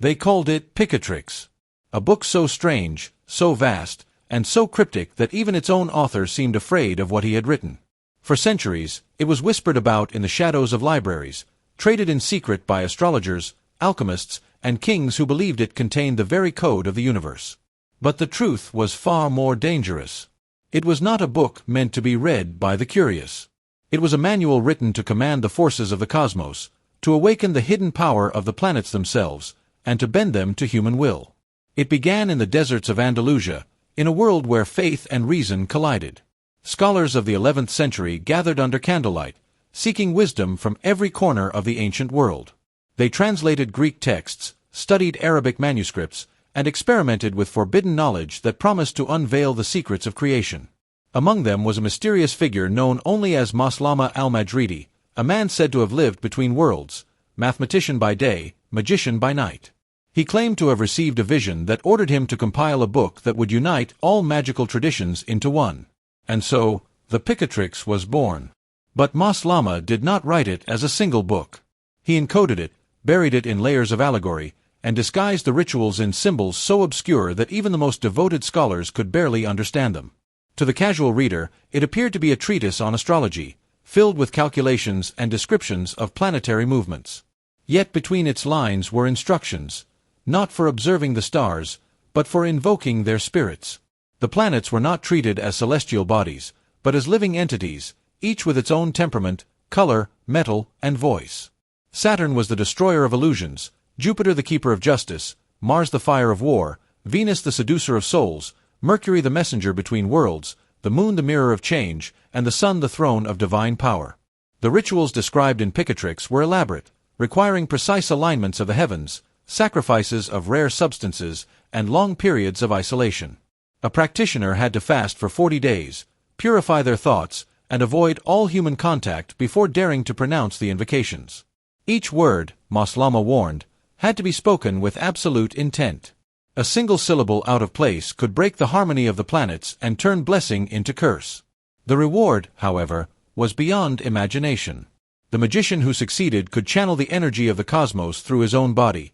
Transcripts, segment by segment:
They called it Picatrix, a book so strange, so vast, and so cryptic that even its own author seemed afraid of what he had written. For centuries, it was whispered about in the shadows of libraries, traded in secret by astrologers, alchemists, and kings who believed it contained the very code of the universe. But the truth was far more dangerous. It was not a book meant to be read by the curious. It was a manual written to command the forces of the cosmos, to awaken the hidden power of the planets themselves, and to bend them to human will. It began in the deserts of Andalusia, in a world where faith and reason collided. Scholars of the 11th century gathered under candlelight, seeking wisdom from every corner of the ancient world. They translated Greek texts, studied Arabic manuscripts, and experimented with forbidden knowledge that promised to unveil the secrets of creation. Among them was a mysterious figure known only as Maslama al-Madridi, a man said to have lived between worlds, mathematician by day, magician by night. He claimed to have received a vision that ordered him to compile a book that would unite all magical traditions into one. And so, the Picatrix was born. But Maslama did not write it as a single book. He encoded it, buried it in layers of allegory, and disguised the rituals in symbols so obscure that even the most devoted scholars could barely understand them. To the casual reader, it appeared to be a treatise on astrology, filled with calculations and descriptions of planetary movements. Yet between its lines were instructions, not for observing the stars, but for invoking their spirits. The planets were not treated as celestial bodies, but as living entities, each with its own temperament, color, metal, and voice. Saturn was the destroyer of illusions, Jupiter the keeper of justice, Mars the fire of war, Venus the seducer of souls, Mercury the messenger between worlds, the moon the mirror of change, and the sun the throne of divine power. The rituals described in Picatrix were elaborate, requiring precise alignments of the heavens, sacrifices of rare substances, and long periods of isolation. A practitioner had to fast for 40 days, purify their thoughts, and avoid all human contact before daring to pronounce the invocations. Each word, Maslama warned, had to be spoken with absolute intent. A single syllable out of place could break the harmony of the planets and turn blessing into curse. The reward, however, was beyond imagination. The magician who succeeded could channel the energy of the cosmos through his own body,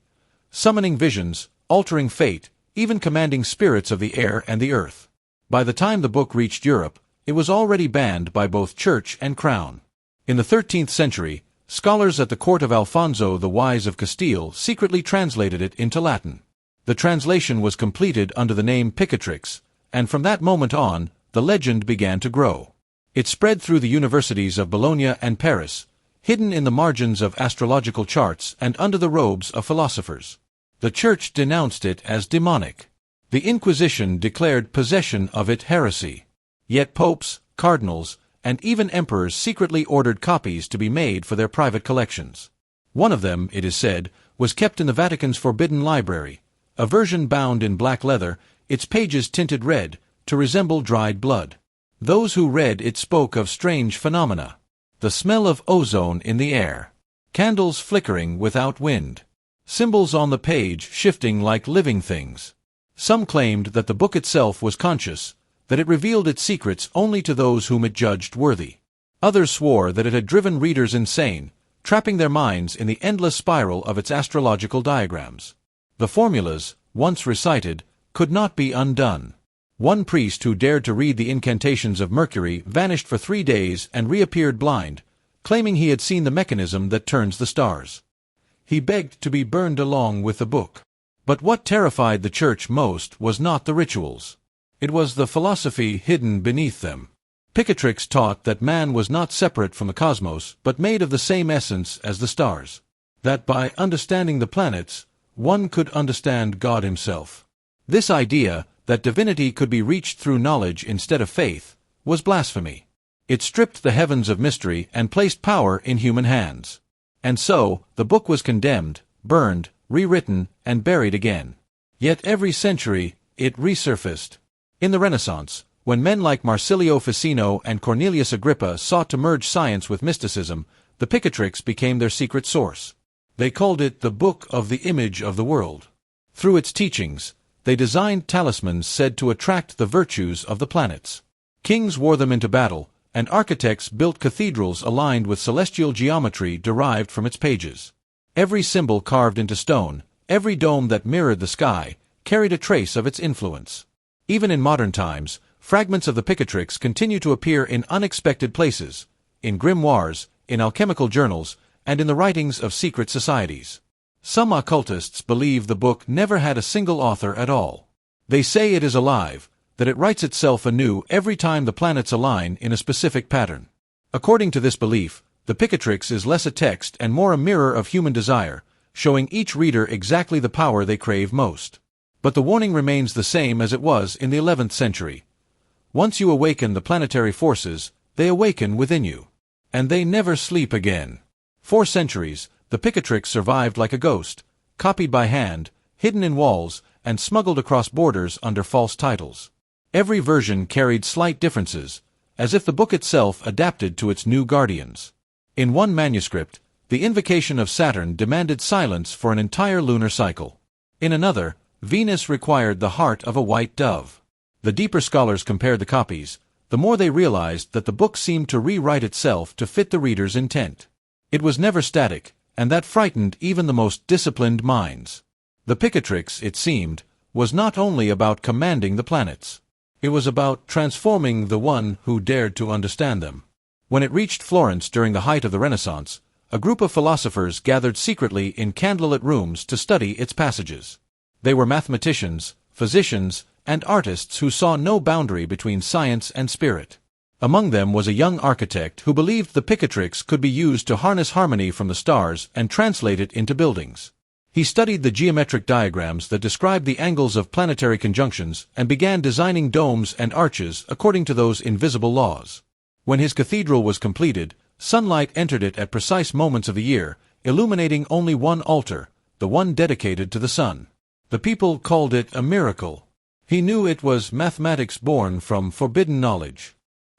summoning visions, altering fate, even commanding spirits of the air and the earth. By the time the book reached Europe, it was already banned by both church and crown. In the 13th century, scholars at the court of Alfonso the Wise of Castile secretly translated it into Latin. The translation was completed under the name Picatrix, and from that moment on, the legend began to grow. It spread through the universities of Bologna and Paris, hidden in the margins of astrological charts and under the robes of philosophers. The Church denounced it as demonic. The Inquisition declared possession of it heresy. Yet popes, cardinals, and even emperors secretly ordered copies to be made for their private collections. One of them, it is said, was kept in the Vatican's forbidden library, a version bound in black leather, its pages tinted red, to resemble dried blood. Those who read it spoke of strange phenomena. The smell of ozone in the air. Candles flickering without wind. Symbols on the page shifting like living things. Some claimed that the book itself was conscious, that it revealed its secrets only to those whom it judged worthy. Others swore that it had driven readers insane, trapping their minds in the endless spiral of its astrological diagrams. The formulas, once recited, could not be undone. One priest who dared to read the incantations of Mercury vanished for 3 days and reappeared blind, claiming he had seen the mechanism that turns the stars. He begged to be burned along with the book. But what terrified the Church most was not the rituals. It was the philosophy hidden beneath them. Picatrix taught that man was not separate from the cosmos, but made of the same essence as the stars. That by understanding the planets, one could understand God himself. This idea, that divinity could be reached through knowledge instead of faith, was blasphemy. It stripped the heavens of mystery and placed power in human hands. And so, the book was condemned, burned, rewritten, and buried again. Yet every century, it resurfaced. In the Renaissance, when men like Marsilio Ficino and Cornelius Agrippa sought to merge science with mysticism, the Picatrix became their secret source. They called it the Book of the Image of the World. Through its teachings, they designed talismans said to attract the virtues of the planets. Kings wore them into battle, and architects built cathedrals aligned with celestial geometry derived from its pages. Every symbol carved into stone, Every dome that mirrored the sky carried a trace of its influence. Even in modern times, fragments of the Picatrix continue to appear in unexpected places, in grimoires, in alchemical journals, and in the writings of secret societies. Some occultists believe the book never had a single author at all. They say it is alive, that it writes itself anew every time the planets align in a specific pattern. According to this belief, the Picatrix is less a text and more a mirror of human desire, showing each reader exactly the power they crave most. But the warning remains the same as it was in the 11th century. Once you awaken the planetary forces, they awaken within you. And they never sleep again. For centuries, the Picatrix survived like a ghost, copied by hand, hidden in walls, and smuggled across borders under false titles. Every version carried slight differences, as if the book itself adapted to its new guardians. In one manuscript, the invocation of Saturn demanded silence for an entire lunar cycle. In another, Venus required the heart of a white dove. The deeper scholars compared the copies, the more they realized that the book seemed to rewrite itself to fit the reader's intent. It was never static, and that frightened even the most disciplined minds. The Picatrix, it seemed, was not only about commanding the planets. It was about transforming the one who dared to understand them. When it reached Florence during the height of the Renaissance, a group of philosophers gathered secretly in candlelit rooms to study its passages. They were mathematicians, physicians, and artists who saw no boundary between science and spirit. Among them was a young architect who believed the Picatrix could be used to harness harmony from the stars and translate it into buildings. He studied the geometric diagrams that described the angles of planetary conjunctions and began designing domes and arches according to those invisible laws. When his cathedral was completed, sunlight entered it at precise moments of the year, illuminating only one altar, the one dedicated to the sun. The people called it a miracle. He knew it was mathematics born from forbidden knowledge.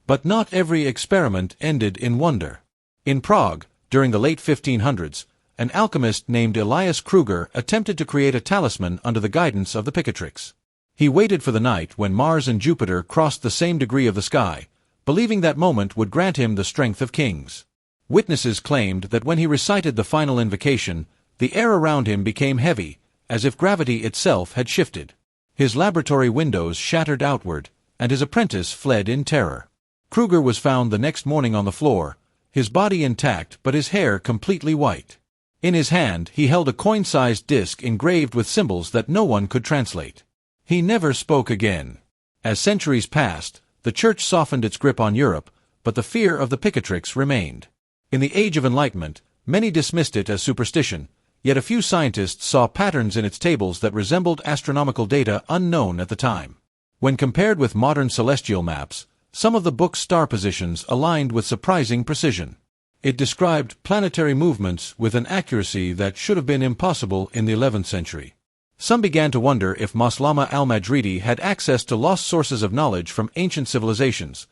But not every experiment ended in wonder. In Prague, during the late 1500s, an alchemist named Elias Kruger attempted to create a talisman under the guidance of the Picatrix. He waited for the night when Mars and Jupiter crossed the same degree of the sky, believing that moment would grant him the strength of kings. Witnesses claimed that when he recited the final invocation, the air around him became heavy, as if gravity itself had shifted. His laboratory windows shattered outward, and his apprentice fled in terror. Kruger was found the next morning on the floor, his body intact but his hair completely white. In his hand he held a coin-sized disc engraved with symbols that no one could translate. He never spoke again. As centuries passed, the Church softened its grip on Europe, but the fear of the Picatrix remained. In the Age of Enlightenment, many dismissed it as superstition, yet a few scientists saw patterns in its tables that resembled astronomical data unknown at the time. When compared with modern celestial maps, some of the book's star positions aligned with surprising precision. It described planetary movements with an accuracy that should have been impossible in the 11th century. Some began to wonder if Maslama al-Majridi had access to lost sources of knowledge from ancient civilizations,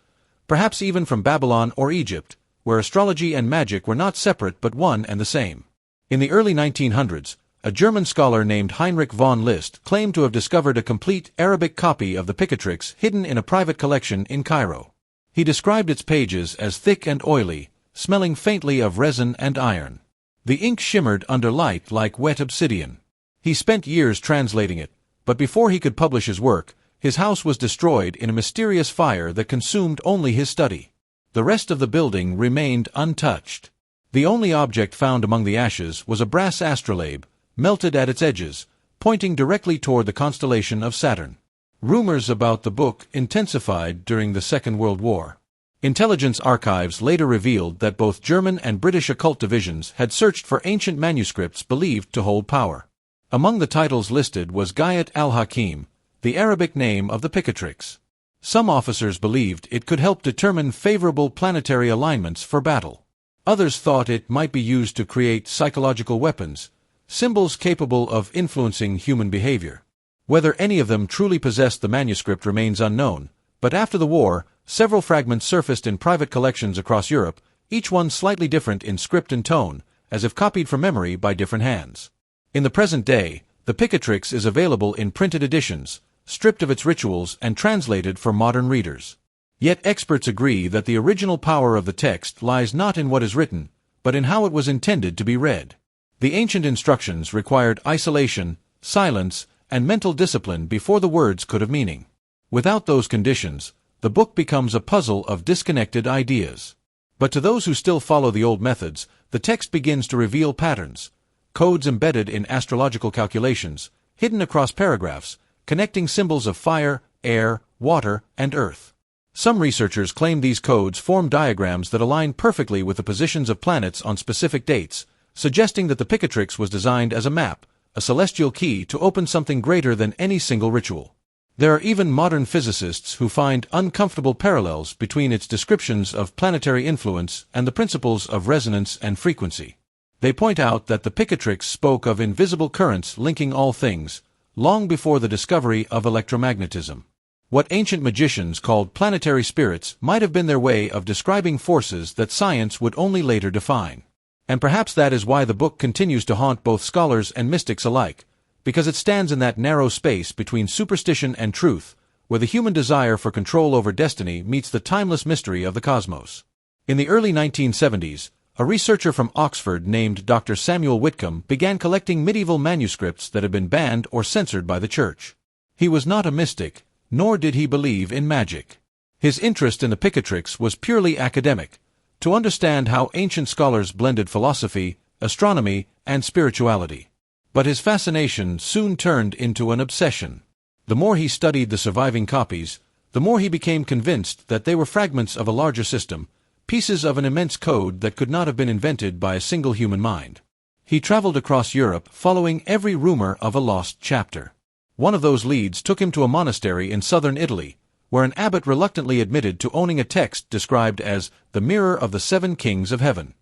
perhaps even from Babylon or Egypt, where astrology and magic were not separate but one and the same. In the early 1900s, a German scholar named Heinrich von List claimed to have discovered a complete Arabic copy of the Picatrix hidden in a private collection in Cairo. He described its pages as thick and oily, smelling faintly of resin and iron. The ink shimmered under light like wet obsidian. He spent years translating it, but before he could publish his work, his house was destroyed in a mysterious fire that consumed only his study. The rest of the building remained untouched. The only object found among the ashes was a brass astrolabe, melted at its edges, pointing directly toward the constellation of Saturn. Rumors about the book intensified during the Second World War. Intelligence archives later revealed that both German and British occult divisions had searched for ancient manuscripts believed to hold power. Among the titles listed was Gayat al-Hakim, the Arabic name of the Picatrix. Some officers believed it could help determine favorable planetary alignments for battle. Others thought it might be used to create psychological weapons, symbols capable of influencing human behavior. Whether any of them truly possessed the manuscript remains unknown, but after the war, several fragments surfaced in private collections across Europe, each one slightly different in script and tone, as if copied from memory by different hands. In the present day, the Picatrix is available in printed editions, stripped of its rituals and translated for modern readers. Yet experts agree that the original power of the text lies not in what is written, but in how it was intended to be read. The ancient instructions required isolation, silence, and mental discipline before the words could have meaning. Without those conditions, the book becomes a puzzle of disconnected ideas. But to those who still follow the old methods, the text begins to reveal patterns, codes embedded in astrological calculations, hidden across paragraphs, connecting symbols of fire, air, water, and earth. Some researchers claim these codes form diagrams that align perfectly with the positions of planets on specific dates, suggesting that the Picatrix was designed as a map, a celestial key to open something greater than any single ritual. There are even modern physicists who find uncomfortable parallels between its descriptions of planetary influence and the principles of resonance and frequency. They point out that the Picatrix spoke of invisible currents linking all things, long before the discovery of electromagnetism. What ancient magicians called planetary spirits might have been their way of describing forces that science would only later define. And perhaps that is why the book continues to haunt both scholars and mystics alike, because it stands in that narrow space between superstition and truth, where the human desire for control over destiny meets the timeless mystery of the cosmos. In the early 1970s, a researcher from Oxford named Dr. Samuel Whitcomb began collecting medieval manuscripts that had been banned or censored by the Church. He was not a mystic, nor did he believe in magic. His interest in the Picatrix was purely academic, to understand how ancient scholars blended philosophy, astronomy, and spirituality. But his fascination soon turned into an obsession. The more he studied the surviving copies, the more he became convinced that they were fragments of a larger system, pieces of an immense code that could not have been invented by a single human mind. He traveled across Europe following every rumor of a lost chapter. One of those leads took him to a monastery in southern Italy, where an abbot reluctantly admitted to owning a text described as the Mirror of the Seven Kings of Heaven.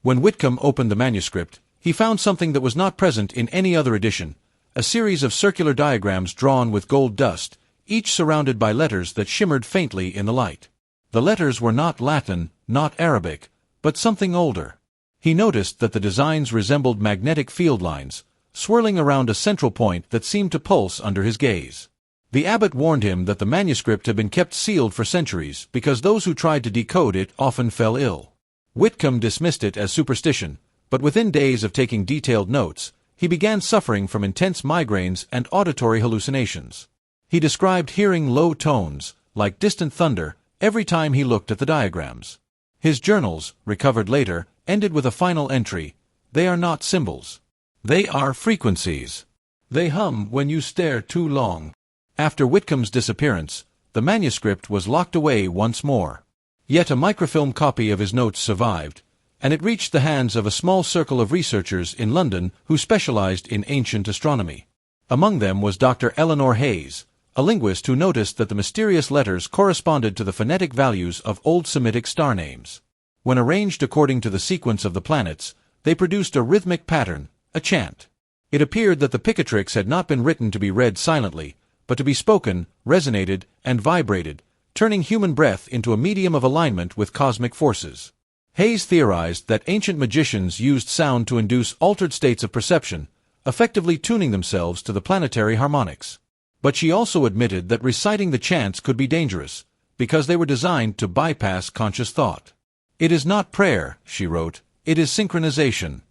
When Whitcomb opened the manuscript, he found something that was not present in any other edition, a series of circular diagrams drawn with gold dust, each surrounded by letters that shimmered faintly in the light. The letters were not Latin, not Arabic, but something older. He noticed that the designs resembled magnetic field lines, swirling around a central point that seemed to pulse under his gaze. The abbot warned him that the manuscript had been kept sealed for centuries because those who tried to decode it often fell ill. Whitcomb dismissed it as superstition, but within days of taking detailed notes, he began suffering from intense migraines and auditory hallucinations. He described hearing low tones, like distant thunder, every time he looked at the diagrams. His journals, recovered later, ended with a final entry: "They are not symbols. They are frequencies. They hum when you stare too long." After Whitcomb's disappearance, the manuscript was locked away once more. Yet a microfilm copy of his notes survived, and it reached the hands of a small circle of researchers in London who specialized in ancient astronomy. Among them was Dr. Eleanor Hayes, a linguist who noticed that the mysterious letters corresponded to the phonetic values of Old Semitic star names. When arranged according to the sequence of the planets, they produced a rhythmic pattern, a chant. It appeared that the Picatrix had not been written to be read silently, but to be spoken, resonated, and vibrated, turning human breath into a medium of alignment with cosmic forces. Hayes theorized that ancient magicians used sound to induce altered states of perception, effectively tuning themselves to the planetary harmonics. But she also admitted that reciting the chants could be dangerous, because they were designed to bypass conscious thought. "It is not prayer," she wrote, "it is synchronization."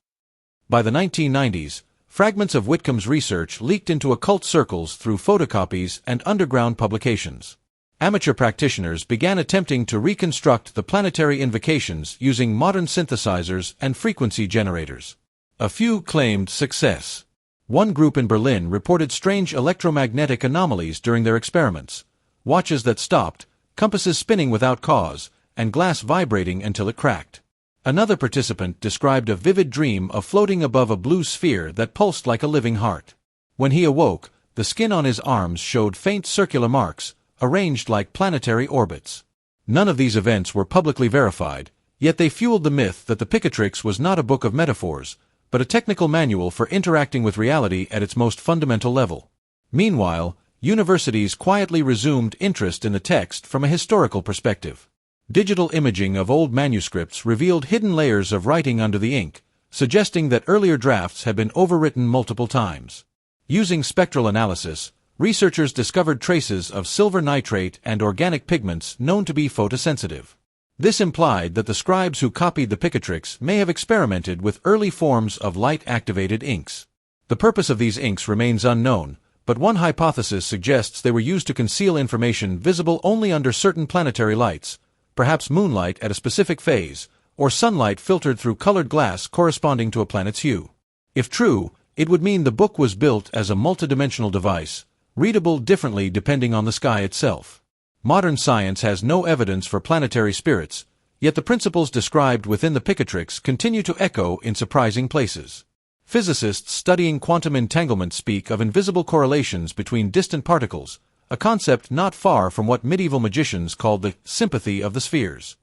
By the 1990s, fragments of Whitcomb's research leaked into occult circles through photocopies and underground publications. Amateur practitioners began attempting to reconstruct the planetary invocations using modern synthesizers and frequency generators. A few claimed success. One group in Berlin reported strange electromagnetic anomalies during their experiments: watches that stopped, compasses spinning without cause, and glass vibrating until it cracked. Another participant described a vivid dream of floating above a blue sphere that pulsed like a living heart. When he awoke, the skin on his arms showed faint circular marks, arranged like planetary orbits. None of these events were publicly verified, yet they fueled the myth that the Picatrix was not a book of metaphors, but a technical manual for interacting with reality at its most fundamental level. Meanwhile, universities quietly resumed interest in the text from a historical perspective. Digital imaging of old manuscripts revealed hidden layers of writing under the ink, suggesting that earlier drafts had been overwritten multiple times. Using spectral analysis, researchers discovered traces of silver nitrate and organic pigments known to be photosensitive. This implied that the scribes who copied the Picatrix may have experimented with early forms of light-activated inks. The purpose of these inks remains unknown, but one hypothesis suggests they were used to conceal information visible only under certain planetary lights, perhaps moonlight at a specific phase, or sunlight filtered through colored glass corresponding to a planet's hue. If true, it would mean the book was built as a multidimensional device, readable differently depending on the sky itself. Modern science has no evidence for planetary spirits, yet the principles described within the Picatrix continue to echo in surprising places. Physicists studying quantum entanglement speak of invisible correlations between distant particles, a concept not far from what medieval magicians called the sympathy of the spheres.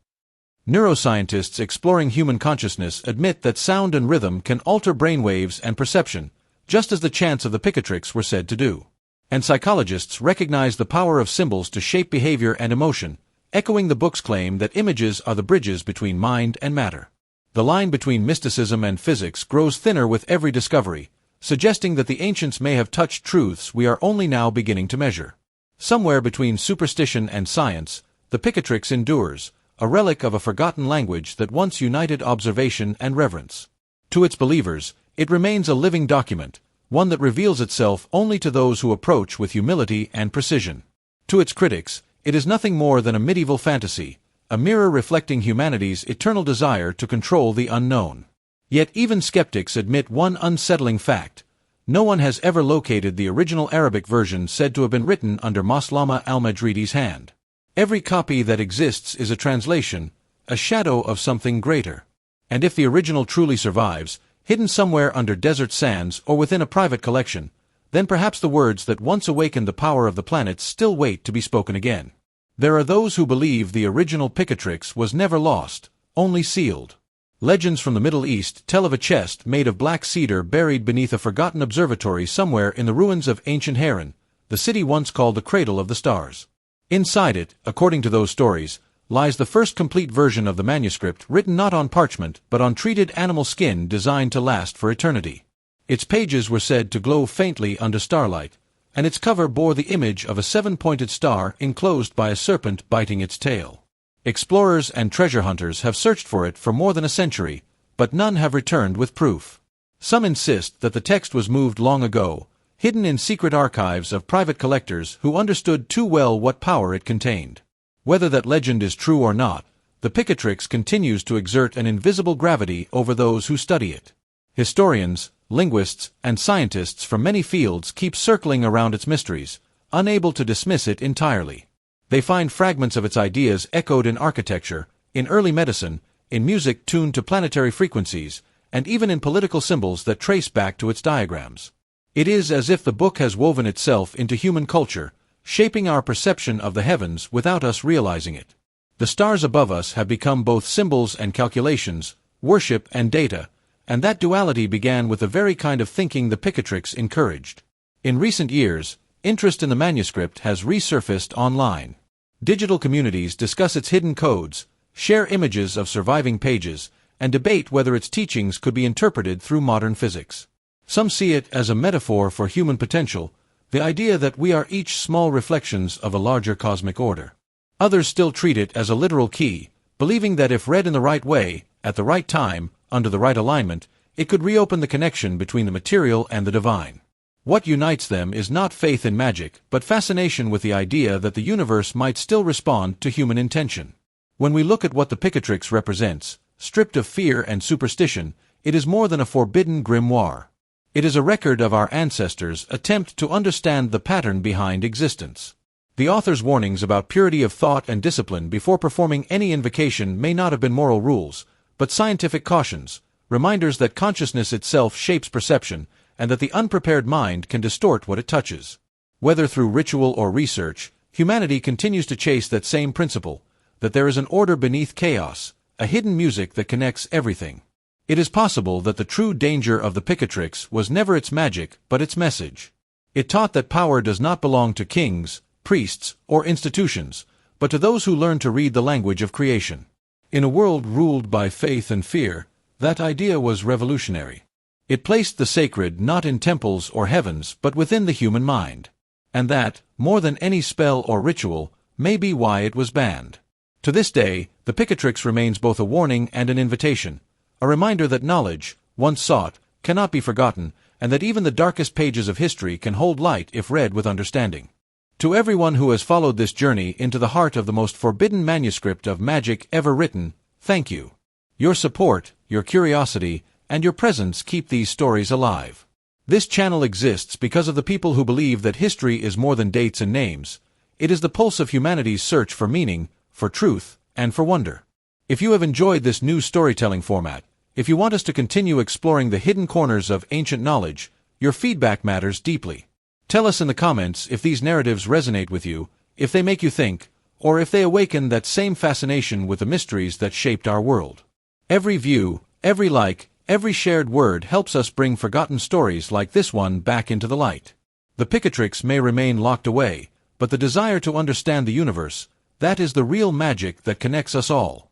Neuroscientists exploring human consciousness admit that sound and rhythm can alter brainwaves and perception, just as the chants of the Picatrix were said to do. And psychologists recognize the power of symbols to shape behavior and emotion, echoing the book's claim that images are the bridges between mind and matter. The line between mysticism and physics grows thinner with every discovery, suggesting that the ancients may have touched truths we are only now beginning to measure. Somewhere between superstition and science, the Picatrix endures, a relic of a forgotten language that once united observation and reverence. To its believers, it remains a living document, one that reveals itself only to those who approach with humility and precision. To its critics, it is nothing more than a medieval fantasy, a mirror reflecting humanity's eternal desire to control the unknown. Yet even skeptics admit one unsettling fact: no one has ever located the original Arabic version said to have been written under Maslama al-Majridi's hand. Every copy that exists is a translation, a shadow of something greater. And if the original truly survives, hidden somewhere under desert sands or within a private collection, then perhaps the words that once awakened the power of the planets still wait to be spoken again. There are those who believe the original Picatrix was never lost, only sealed. Legends from the Middle East tell of a chest made of black cedar buried beneath a forgotten observatory somewhere in the ruins of ancient Haran, the city once called the Cradle of the Stars. Inside it, according to those stories, lies the first complete version of the manuscript written not on parchment but on treated animal skin designed to last for eternity. Its pages were said to glow faintly under starlight, and its cover bore the image of a seven-pointed star enclosed by a serpent biting its tail. Explorers and treasure hunters have searched for it for more than a century, but none have returned with proof. Some insist that the text was moved long ago, hidden in secret archives of private collectors who understood too well what power it contained. Whether that legend is true or not, the Picatrix continues to exert an invisible gravity over those who study it. Historians, linguists, and scientists from many fields keep circling around its mysteries, unable to dismiss it entirely. They find fragments of its ideas echoed in architecture, in early medicine, in music tuned to planetary frequencies, and even in political symbols that trace back to its diagrams. It is as if the book has woven itself into human culture, shaping our perception of the heavens without us realizing it. The stars above us have become both symbols and calculations, worship and data, and that duality began with the very kind of thinking the Picatrix encouraged. In recent years, interest in the manuscript has resurfaced online. Digital communities discuss its hidden codes, share images of surviving pages, and debate whether its teachings could be interpreted through modern physics. Some see it as a metaphor for human potential, the idea that we are each small reflections of a larger cosmic order. Others still treat it as a literal key, believing that if read in the right way, at the right time, under the right alignment, it could reopen the connection between the material and the divine. What unites them is not faith in magic, but fascination with the idea that the universe might still respond to human intention. When we look at what the Picatrix represents, stripped of fear and superstition, it is more than a forbidden grimoire. It is a record of our ancestors' attempt to understand the pattern behind existence. The author's warnings about purity of thought and discipline before performing any invocation may not have been moral rules, but scientific cautions, reminders that consciousness itself shapes perception, and that the unprepared mind can distort what it touches. Whether through ritual or research, humanity continues to chase that same principle, that there is an order beneath chaos, a hidden music that connects everything. It is possible that the true danger of the Picatrix was never its magic, but its message. It taught that power does not belong to kings, priests, or institutions, but to those who learn to read the language of creation. In a world ruled by faith and fear, that idea was revolutionary. It placed the sacred not in temples or heavens but within the human mind. And that, more than any spell or ritual, may be why it was banned. To this day, the Picatrix remains both a warning and an invitation, a reminder that knowledge, once sought, cannot be forgotten, and that even the darkest pages of history can hold light if read with understanding. To everyone who has followed this journey into the heart of the most forbidden manuscript of magic ever written, thank you. Your support, your curiosity, and your presence keep these stories alive. This channel exists because of the people who believe that history is more than dates and names. It is the pulse of humanity's search for meaning, for truth, and for wonder. If you have enjoyed this new storytelling format, if you want us to continue exploring the hidden corners of ancient knowledge, your feedback matters deeply. Tell us in the comments if these narratives resonate with you, if they make you think, or if they awaken that same fascination with the mysteries that shaped our world. Every view, every like, every shared word helps us bring forgotten stories like this one back into the light. The Picatrix may remain locked away, but the desire to understand the universe, that is the real magic that connects us all.